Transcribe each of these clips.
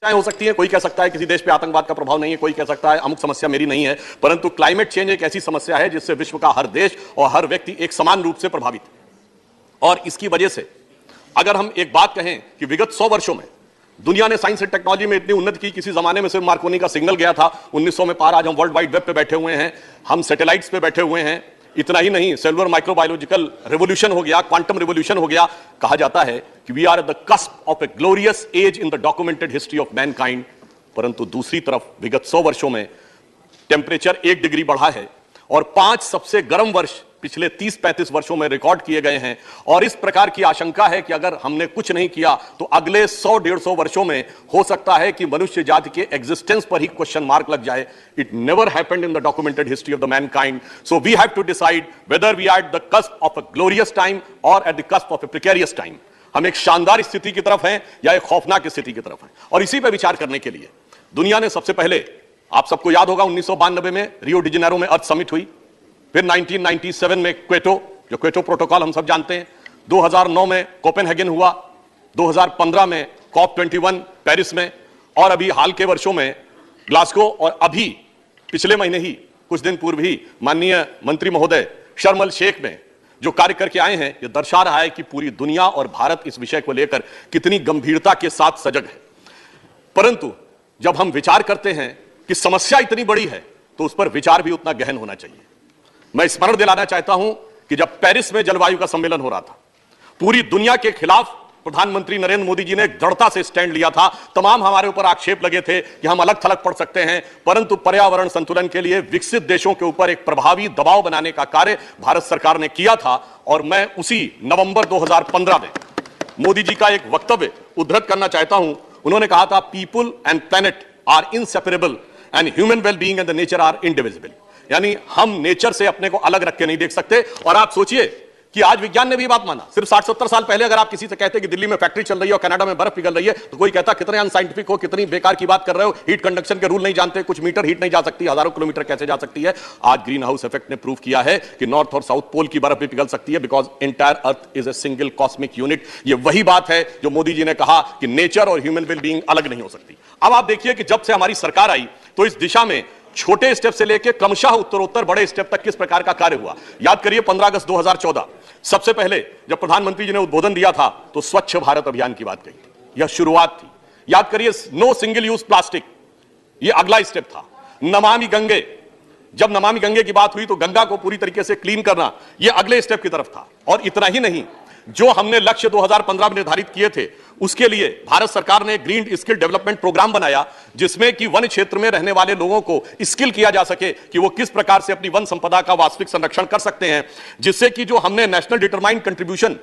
हो सकती है, कोई कह सकता है किसी देश पे आतंकवाद का प्रभाव नहीं है, कोई कह सकता है अमुक समस्या मेरी नहीं है, परंतु क्लाइमेट चेंज एक ऐसी समस्या है जिससे विश्व का हर देश और हर व्यक्ति एक समान रूप से प्रभावित है। और इसकी वजह से अगर हम एक बात कहें कि विगत 100 वर्षों में दुनिया ने साइंस एंड टेक्नोलॉजी में इतनी उन्नति की, किसी जमाने में सिर्फ मार्कोनी का सिग्नल गया था 1900 में पार, आज हम वर्ल्ड वाइड वेब पे बैठे हुए हैं, हम सैटेलाइट्स पे बैठे हुए हैं। इतना ही नहीं, सेलुलर माइक्रोबायोलॉजिकल रिवोल्यूशन हो गया, क्वांटम रिवोल्यूशन हो गया। कहा जाता है कि we are at the cusp of a glorious age in the documented history of mankind. परंतु दूसरी तरफ विगत 100 वर्षों में टेम्परेचर 1 डिग्री बढ़ा है और 5 सबसे गर्म वर्ष पिछले 30-35 वर्षों में रिकॉर्ड किए गए हैं। और इस प्रकार की आशंका है कि अगर हमने कुछ नहीं किया तो अगले 100-150 वर्षों में हो सकता है कि मनुष्य जाति के एग्जिस्टेंस पर ही क्वेश्चन मार्क लग जाए। It never happened in the documented history of the mankind. So we have to decide whether we are at the cusp of a glorious time और at the cusp of a precarious time. हम एक शानदार स्थिति की तरफ हैं या एक खौफनाक स्थिति की तरफ हैं। और इसी पर विचार करने के लिए दुनिया ने सबसे पहले, आप सबको याद होगा 1992 में रियो डी जेनेरो में अर्थ समिट हुई, फिर 1997 में क्वेटो, जो क्वेटो प्रोटोकॉल हम सब जानते हैं, 2009 में कोपेनहेगन हुआ, 2015 में COP21 पेरिस में, और अभी हाल के वर्षों में ग्लासगो, और अभी पिछले महीने ही कुछ दिन पूर्व ही माननीय मंत्री महोदय शर्म एल शेख में जो कार्य करके आए हैं, यह दर्शा रहा है कि पूरी दुनिया और भारत इस विषय को लेकर कितनी गंभीरता के साथ सजग है। परंतु जब हम विचार करते हैं कि समस्या इतनी बड़ी है तो उस पर विचार भी उतना गहन होना चाहिए। मैं स्मरण दिलाना चाहता हूं कि जब पेरिस में जलवायु का सम्मेलन हो रहा था, पूरी दुनिया के खिलाफ प्रधानमंत्री नरेंद्र मोदी जी ने दृढ़ता से स्टैंड लिया था। तमाम हमारे ऊपर आक्षेप लगे थे कि हम अलग थलग पड़ सकते हैं, परंतु पर्यावरण संतुलन के लिए विकसित देशों के ऊपर एक प्रभावी दबाव बनाने का कार्य भारत सरकार ने किया था। और मैं उसी नवंबर 2015 में मोदी जी का एक वक्तव्य उद्धृत करना चाहता हूं। उन्होंने कहा था, people and planet are inseparable and human wellbeing and the nature are indivisible. यानी हम नेचर से अपने को अलग रख के नहीं देख सकते। और आप सोचिए कि आज विज्ञान ने भी बात माना। सिर्फ 60-70 साल पहले अगर आप किसी से कहते कि दिल्ली में फैक्ट्री चल रही है और कनाडा में बर्फ पिघल रही है तो कोई कहता कितने अनसाइंटिफिक हो, कितनी बेकार की बात कर रहे हो, हीट कंडक्शन के रूल नहीं जानते, कुछ मीटर हीट नहीं जा सकती, हजारों किलोमीटर कैसे जा सकती है। आज ग्रीन हाउस इफेक्ट ने प्रूव किया है कि नॉर्थ और साउथ पोल की बर्फ भी पिघल सकती है, because entire earth is a single cosmic unit. ये वही बात है जो मोदी जी ने कहा कि नेचर और ह्यूमन वेलबीइंग अलग नहीं हो सकती। अब आप देखिए कि जब से हमारी सरकार आई तो इस दिशा में छोटे स्टेप से लेकर क्रमशः उत्तरोत्तर बड़े स्टेप तक किस प्रकार का कार्य हुआ। याद करिए 15 अगस्त 2014 सबसे पहले जब प्रधानमंत्री जी ने उद्बोधन दिया था तो स्वच्छ भारत अभियान की बात कही थी, यह शुरुआत थी। याद करिए नो सिंगल यूज प्लास्टिक, यह अगला स्टेप था। नमामि गंगे, जब नमामि गंगे की बात हुई तो गंगा को पूरी तरीके से क्लीन करना, यह अगले स्टेप की तरफ था। और इतना ही नहीं, जो हमने लक्ष्य 2015 में निर्धारित किए थे उसके लिए भारत सरकार ने ग्रीन स्किल डेवलपमेंट प्रोग्राम बनाया, जिसमें कि वन क्षेत्र में रहने वाले लोगों को स्किल किया जा सके कि वो किस प्रकार से अपनी वन संपदा का वास्तविक संरक्षण कर सकते हैं, जिससे कि जो हमने नेशनल डिटरमाइंड कंट्रीब्यूशन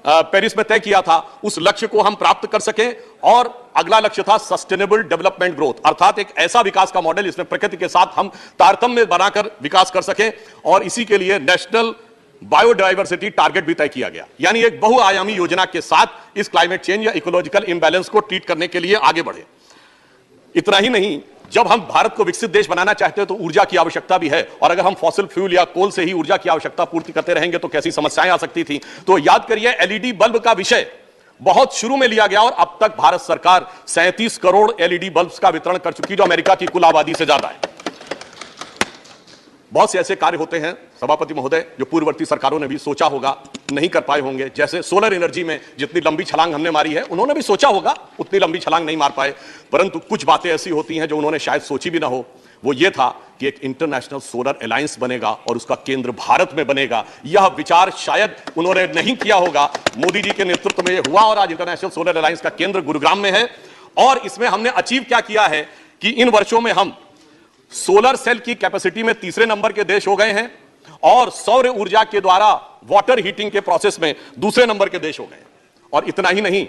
पेरिस में तय किया था उस लक्ष्य को हम प्राप्त कर सकें। और अगला लक्ष्य था सस्टेनेबल डेवलपमेंट ग्रोथ, अर्थात एक ऐसा विकास का मॉडल जिसमें प्रकृति के साथ हम तारतम्य बनाकर विकास कर सकें। और इसी के लिए नेशनल बायोडाइवर्सिटी टारगेट भी तय किया गया, यानी एक बहुआयामी योजना के साथ इस क्लाइमेट चेंज या इकोलॉजिकल इंबैलेंस को ट्रीट करने के लिए आगे बढ़े। इतना ही नहीं, जब हम भारत को विकसित देश बनाना चाहते हैं तो ऊर्जा की आवश्यकता भी है, और अगर हम फॉसिल फ्यूल या कोल से ही ऊर्जा की आवश्यकता पूर्ति करते रहेंगे तो कैसी समस्याएं आ सकती थी। तो याद करिए एलईडी बल्ब का विषय बहुत शुरू में लिया गया और अब तक भारत सरकार 37 करोड़ एलईडी बल्ब का वितरण कर चुकी, जो अमेरिका की कुल आबादी से ज्यादा है। बहुत से ऐसे कार्य होते हैं सभापति महोदय जो पूर्ववर्ती सरकारों ने भी सोचा होगा, नहीं कर पाए होंगे। जैसे सोलर एनर्जी में जितनी लंबी छलांग हमने मारी है, उन्होंने भी सोचा होगा, उतनी लंबी छलांग नहीं मार पाए। परंतु कुछ बातें ऐसी होती हैं जो उन्होंने शायद सोची भी ना हो। वो ये था कि एक इंटरनेशनल सोलर अलायंस बनेगा और उसका केंद्र भारत में बनेगा। यह विचार शायद उन्होंने नहीं किया होगा, मोदी जी के नेतृत्व में यह हुआ और आज इंटरनेशनल सोलर अलायंस का केंद्र गुरुग्राम में है। और इसमें हमने अचीव क्या किया है कि इन वर्षों में हम सोलर सेल की कैपेसिटी में तीसरे नंबर के देश हो गए हैं और सौर ऊर्जा के द्वारा वाटर हीटिंग के प्रोसेस में दूसरे नंबर के देश हो गए। और इतना ही नहीं,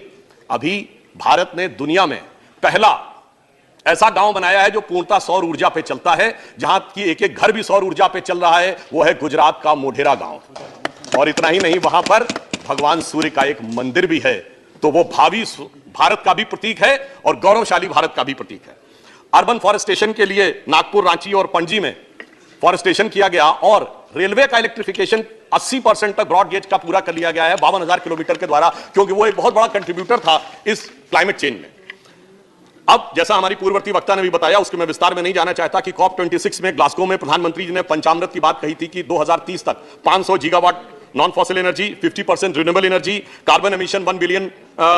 अभी भारत ने दुनिया में पहला ऐसा गांव बनाया है जो पूर्णतः सौर ऊर्जा पे चलता है, जहां की एक एक घर भी सौर ऊर्जा पे चल रहा है। वो है गुजरात का मोढेरा गांव। और इतना ही नहीं, वहां पर भगवान सूर्य का एक मंदिर भी है। तो वो भावी भारत का भी प्रतीक है और गौरवशाली भारत का भी प्रतीक है। अर्बन फॉरेस्टेशन के लिए नागपुर, रांची और पणजी में फॉरेस्टेशन किया गया और रेलवे का इलेक्ट्रिफिकेशन 80% तक ब्रॉड गेज का पूरा कर लिया गया है 52,000 किलोमीटर के द्वारा, क्योंकि वो एक बहुत बड़ा कंट्रीब्यूटर था इस क्लाइमेट चेंज में। अब जैसा हमारी पूर्ववर्ती वक्ता ने भी बताया, उसके मैं विस्तार में नहीं जाना चाहता कि कॉप 26 में ग्लासगो में प्रधानमंत्री जी ने पंचामृत की बात कही थी कि 2030 तक 500 gigawatt non fossil energy, 50% renewable energy, carbon emission 1 billion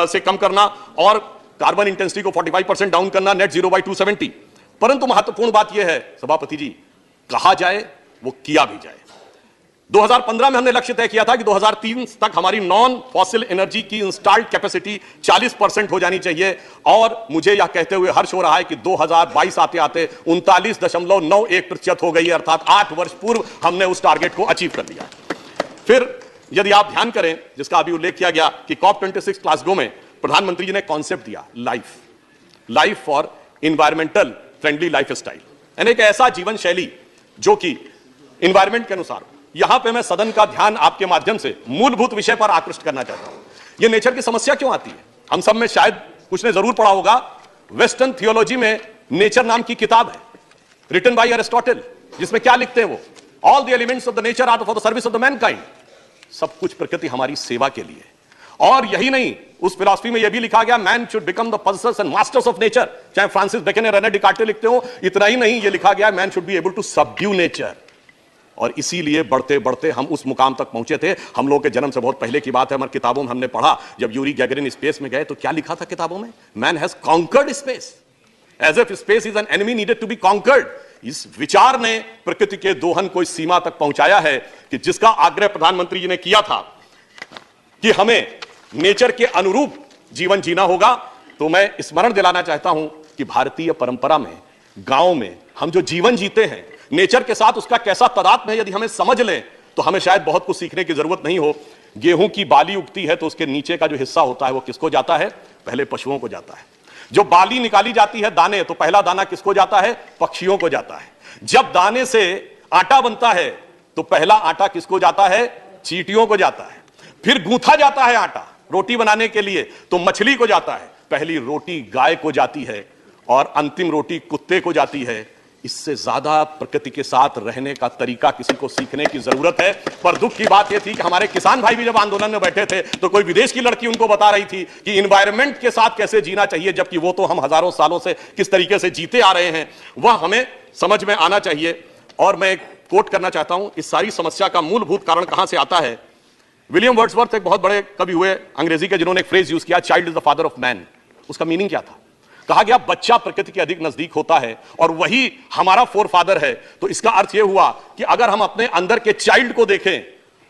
से कम करना और कार्बन इंटेंसिटी को 45% डाउन करना, नेट जीरो बाय 270। परंतु महत्वपूर्ण बात यह है सभापति जी, कहा जाए वो किया भी जाए। 2015 में हमने लक्ष्य तय किया था कि 2030 तक हमारी नॉन फॉसिल एनर्जी की इंस्टॉल्ड कैपेसिटी 40% हो जानी चाहिए, और मुझे यह कहते हुए हर्ष हो रहा है कि 2022 आते आते 39.91% हो गई, अर्थात 8 वर्ष पूर्व हमने उस टारगेट को अचीव कर लिया। फिर यदि आप ध्यान करें, जिसका अभी उल्लेख किया गया कि कॉप 26 ग्लासगो में प्रधानमंत्री जी ने कॉन्सेप्ट दिया life for environmental friendly life style, यानी एक ऐसा जीवन शैली जो कि इन्वायरमेंट के अनुसार। यहां पे मैं सदन का ध्यान आपके माध्यम से मूलभूत विषय पर आकृष्ट करना चाहता हूं। यह नेचर की समस्या क्यों आती है? हम सब में शायद कुछ ने जरूर पढ़ा होगा, वेस्टर्न थियोलॉजी में नेचर नाम की किताब है, रिटन बाय एरिस्टोटल, जिसमें क्या लिखते हैं वो, all the elements of the nature are for the service of the mankind. सब कुछ प्रकृति हमारी सेवा के लिए। और यही नहीं, उस फिलॉसफी में यह भी लिखा गया, man should become the persons and masters of nature, चाहे फ्रांसिस बेकन या रेने डिकार्टे लिखते हो। इतना ही नहीं, यह लिखा गया, man should be able to subdue nature. और इसीलिए बढ़ते बढ़ते हम उस मुकाम तक पहुंचे थे। हम लोगों के जन्म से बहुत पहले की बात है, हमारी किताबों में हमने पढ़ा, जब यूरी गैगरिन स्पेस में गए तो क्या लिखा था किताबों में? Man has conquered space, as if space is an enemy needed to be conquered. इस विचार ने प्रकृति के दोहन को इस सीमा तक पहुंचाया है कि जिसका आग्रह प्रधानमंत्री जी ने किया था कि हमें नेचर के अनुरूप जीवन जीना होगा, तो मैं स्मरण दिलाना चाहता हूं कि भारतीय परंपरा में, गांव में हम जो जीवन जीते हैं, नेचर के साथ उसका कैसा तादात्म्य है, यदि हमें समझ लें तो हमें शायद बहुत कुछ सीखने की जरूरत नहीं हो। गेहूं की बाली उगती है तो उसके नीचे का जो हिस्सा होता है वो किसको जाता है? पहले पशुओं को जाता है। जो बाली निकाली जाती है दाने, तो पहला दाना किसको जाता है? पक्षियों को जाता है। जब दाने से आटा बनता है तो पहला आटा किसको जाता है? चींटियों को जाता है। फिर गूंथा जाता है आटा रोटी बनाने के लिए, तो मछली को जाता है। पहली रोटी गाय को जाती है और अंतिम रोटी कुत्ते को जाती है। इससे ज्यादा प्रकृति के साथ रहने का तरीका किसी को सीखने की जरूरत है। पर दुख की बात यह थी कि हमारे किसान भाई भी जब आंदोलन में बैठे थे तो कोई विदेश की लड़की उनको बता रही थी कि इन्वायरमेंट के साथ कैसे जीना चाहिए, जबकि वो तो हम हजारों सालों से किस तरीके से जीते आ रहे हैं वह हमें समझ में आना चाहिए। और मैं कोट करना चाहता हूं, इस सारी समस्या का मूलभूत कारण कहां से आता है? विलियम वर्ड्सवर्थ एक बहुत बड़े कवि हुए अंग्रेजी के, जिन्होंने एक फ्रेज यूज किया, child is the father of man. उसका मीनिंग क्या था? कहा गया बच्चा प्रकृति के अधिक नजदीक होता है और वही हमारा फोर फादर है। तो इसका अर्थ यह हुआ कि अगर हम अपने अंदर के चाइल्ड को देखें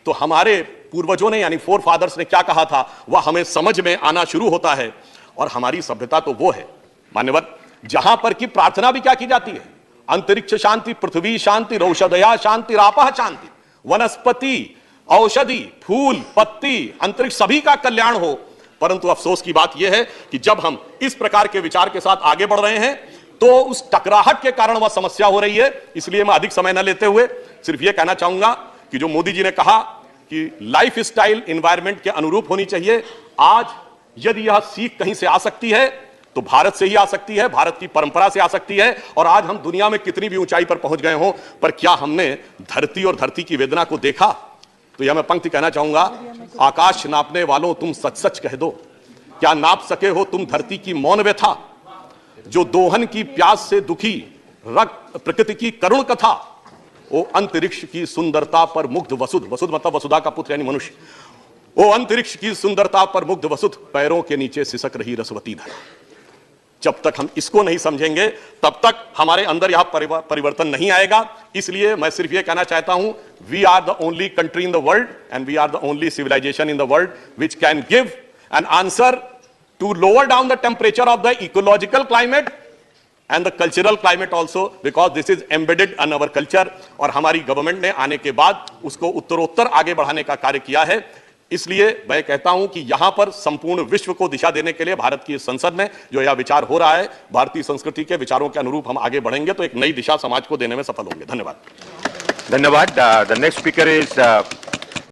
तो हमारे पूर्वजों ने, यानी फोर फादर्स ने क्या कहा था, वह हमें समझ में आना शुरू होता है। और हमारी सभ्यता तो वो है मान्यवर, जहां पर की प्रार्थना भी क्या की जाती है? अंतरिक्ष शांति, पृथ्वी शांति, औषधया शांति, रापह शांति, वनस्पति, औषधि, फूल, पत्ती, अंतरिक्ष सभी का कल्याण हो। परंतु अफसोस की बात यह है कि जब हम इस प्रकार के विचार के साथ आगे बढ़ रहे हैं तो उस टकराहट के कारण वह समस्या हो रही है। इसलिए मैं अधिक समय न लेते हुए सिर्फ यह कहना चाहूंगा कि जो मोदी जी ने कहा कि लाइफ स्टाइल एनवायरमेंट के अनुरूप होनी चाहिए, आज यदि यह सीख कहीं से आ सकती है तो भारत से ही आ सकती है, भारत की परंपरा से आ सकती है। और आज हम दुनिया में कितनी भी ऊंचाई पर पहुंच गए हों, पर क्या हमने धरती और धरती की वेदना को देखा? तो यह मैं पंक्ति कहना चाहूंगा, आकाश नापने वालों तुम सच सच कह दो, क्या नाप सके हो तुम धरती की मौन व्यथा? जो दोहन की प्यास से दुखी रक्त प्रकृति की करुण कथा, ओ अंतरिक्ष की सुंदरता पर मुग्ध वसुध, वसुध मतलब वसुधा का पुत्र यानी मनुष्य, ओ अंतरिक्ष की सुंदरता पर मुग्ध वसुध, पैरों के नीचे सिसक रही रसवती धरा। जब तक हम इसको नहीं समझेंगे तब तक हमारे अंदर यह परिवर्तन नहीं आएगा। इसलिए मैं सिर्फ यह कहना चाहता हूं, we are the only country in the world and we are the only civilisation in the world which can give an answer to lower down the temperature of the ecological climate and the cultural climate also, because this is embedded in our culture. और हमारी government ने आने के बाद उसको उत्तरोत्तर आगे बढ़ाने का कार्य किया है। इसलिए मैं कहता हूं कि यहां पर संपूर्ण विश्व को दिशा देने के लिए भारत की संसद में जो यह विचार हो रहा है, भारतीय संस्कृति के विचारों के अनुरूप हम आगे बढ़ेंगे तो एक नई दिशा समाज को देने में सफल होंगे। धन्यवाद। धन्यवाद। The next speaker is